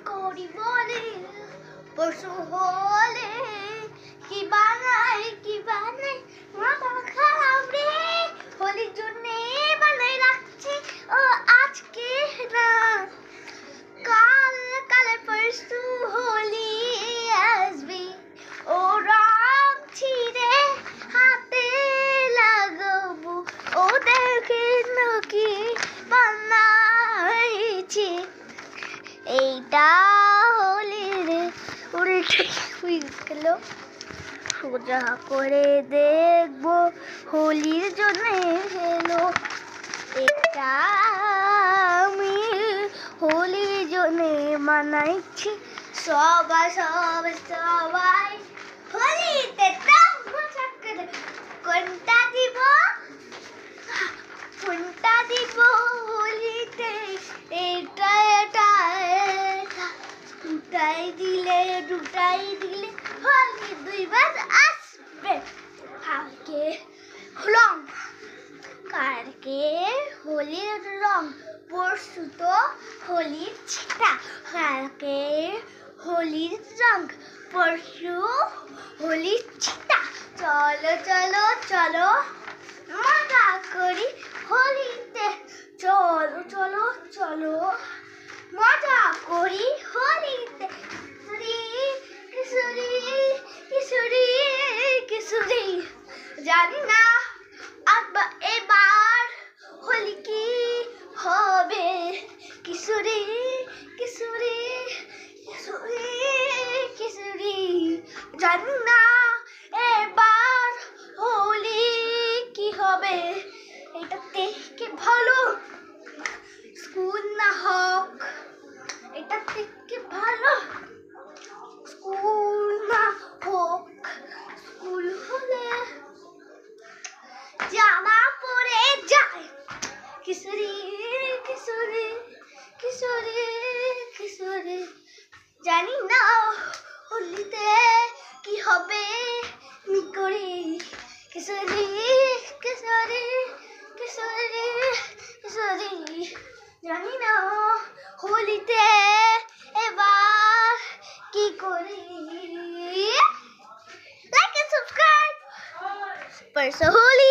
করি বলে পশু হলে কি বানাই মাথা খারাপ রে হোলির জন্য বানাই রাখছি ও আজকে না কাল পরশু হোলি আসবে ও রং ছিঁড়ে হাতে লাগাবো ও দেখে নাকি বানাইছি এইটা হোলির উল্টে গেল সোজা করে দেখবো হোলির জন্য এলো এটা আমি হোলির জন্য বানাইছি সবাই হোলিতে মজা করে কোনটা দিব হোলিতে এটা দুটাই দিলে হোলি দুইবার আসবে কালকে হোলির রং পরশু তো হোলির ছিটা কালকে হোলির রং পরশু হোলির ছিটা চলো মজা করি হোলিতে চলো মজা করি হোলিতে কিশোরী জানি না এবার হোলি কি হবে কিশোরী জানি না এবার হোলি কি হবে এটা থেকে ভালো স্কুল না হোক এটা থেকে ভালো স্কুল না হোক স্কুল হলে জামা পরে যায় কিশোরী জানি না হোলিতে কি হবে নিকরি কিশোরী জানি না হোলিতে এবার কি করি লাইক এন্ড সাবস্ক্রাইব পরশু হোলি